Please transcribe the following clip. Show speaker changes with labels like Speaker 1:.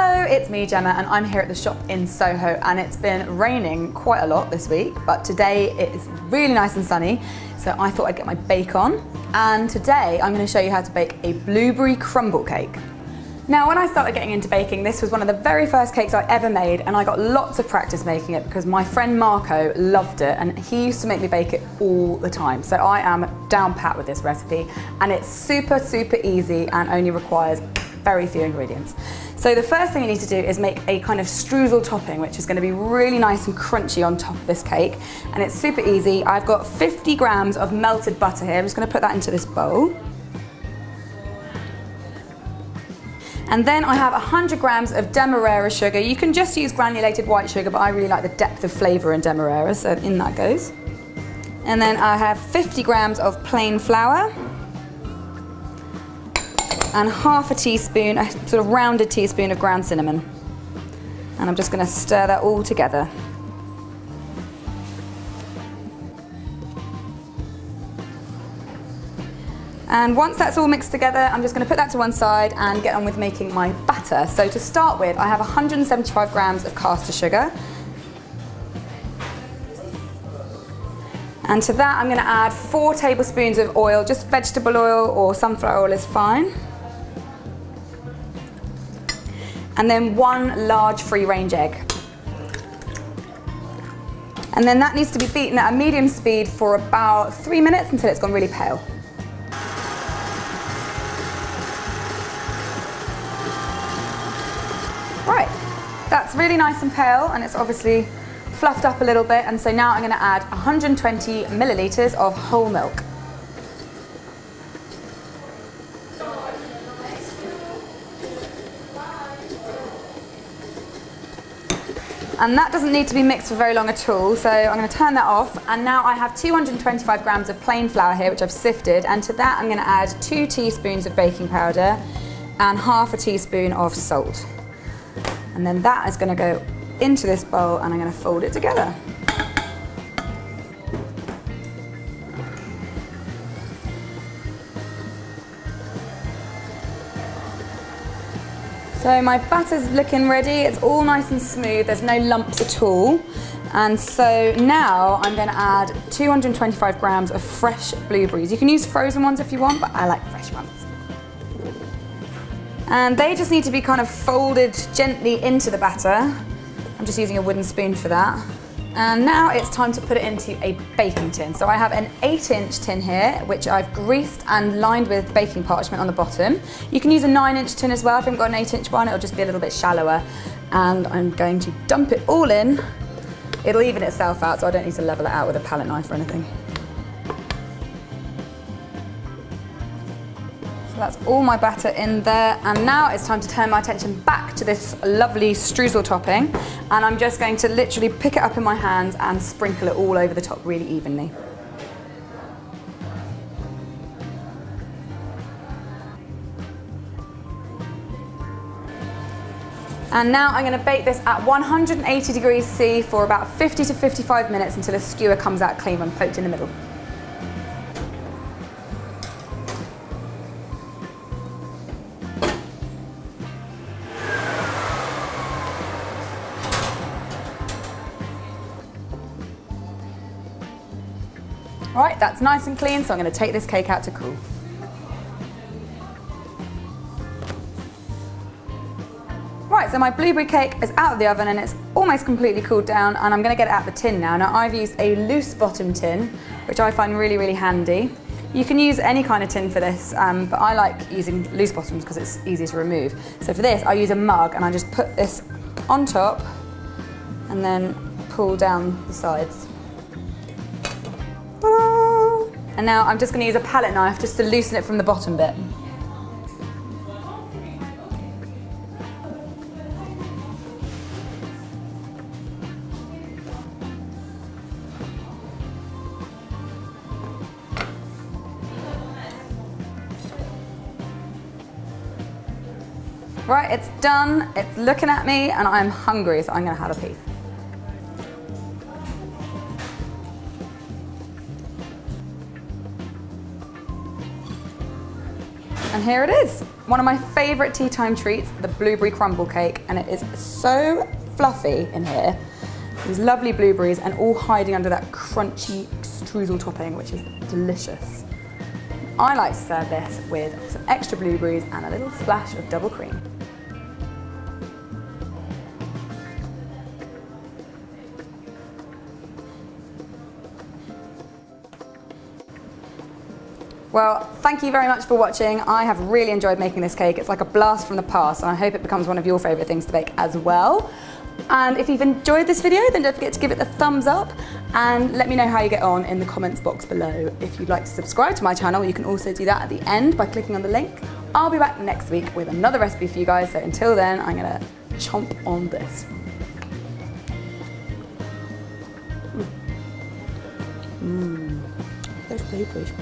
Speaker 1: Hello, it's me Gemma and I'm here at the shop in Soho, and it's been raining quite a lot this week, but today it is really nice and sunny, so I thought I'd get my bake on. And today I'm going to show you how to bake a blueberry crumble cake. Now, when I started getting into baking, this was one of the very first cakes I ever made, and I got lots of practice making it because my friend Marco loved it and he used to make me bake it all the time. So I am down pat with this recipe, and it's super easy and only requires very few ingredients. So the first thing you need to do is make a kind of streusel topping, which is going to be really nice and crunchy on top of this cake, and it's super easy. I've got 50 grams of melted butter here. I'm just going to put that into this bowl. And then I have 100 grams of demerera sugar. You can just use granulated white sugar, but I really like the depth of flavour in demerara, so in that goes. And then I have 50 grams of plain flour, and half a teaspoon, a sort of rounded teaspoon of ground cinnamon. And I'm just going to stir that all together. And once that's all mixed together, I'm just going to put that to one side and get on with making my batter. So to start with, I have 175 grams of caster sugar. And to that, I'm going to add 4 tablespoons of oil. Just vegetable oil or sunflower oil is fine. And then 1 large free-range egg. And then that needs to be beaten at a medium speed for about 3 minutes until it's gone really pale. Right, that's really nice and pale, and it's obviously fluffed up a little bit, and so now I'm going to add 120 milliliters of whole milk. And that doesn't need to be mixed for very long at all, so I'm going to turn that off. And now I have 225 grams of plain flour here, which I've sifted, and to that I'm going to add 2 teaspoons of baking powder and half a teaspoon of salt. And then that is going to go into this bowl, and I'm going to fold it together. So my batter's looking ready, it's all nice and smooth, there's no lumps at all. And so now I'm going to add 225 grams of fresh blueberries. You can use frozen ones if you want, but I like fresh ones. And they just need to be kind of folded gently into the batter. I'm just using a wooden spoon for that. And now it's time to put it into a baking tin. So I have an 8-inch tin here, which I've greased and lined with baking parchment on the bottom. You can use a 9-inch tin as well. If you haven't got an 8-inch one, it'll just be a little bit shallower. And I'm going to dump it all in. It'll even itself out, so I don't need to level it out with a palette knife or anything. So that's all my batter in there, and now it's time to turn my attention back to this lovely streusel topping, and I'm just going to literally pick it up in my hands and sprinkle it all over the top really evenly. And now I'm going to bake this at 180 degrees C for about 50 to 55 minutes until a skewer comes out clean when poked in the middle. Right, that's nice and clean, so I'm going to take this cake out to cool. Right, so my blueberry cake is out of the oven and it's almost completely cooled down, and I'm going to get it out of the tin now. Now I've used a loose bottom tin, which I find really handy. You can use any kind of tin for this, but I like using loose bottoms because it's easy to remove. So for this I use a mug, and I just put this on top and then pull down the sides. And now I'm just going to use a palette knife just to loosen it from the bottom bit. Right, it's done, it's looking at me, and I'm hungry, so I'm going to have a piece. And here it is. one of my favourite tea time treats, the blueberry crumble cake, and it is so fluffy in here. These lovely blueberries and all hiding under that crunchy streusel topping, which is delicious. I like to serve this with some extra blueberries and a little splash of double cream. Well, thank you very much for watching. I have really enjoyed making this cake. It's like a blast from the past, and I hope it becomes one of your favourite things to bake as well. And if you've enjoyed this video, then don't forget to give it the thumbs up and let me know how you get on in the comments box below. If you'd like to subscribe to my channel, you can also do that at the end by clicking on the link. I'll be back next week with another recipe for you guys, so until then, I'm gonna chomp on this. Those blueberries.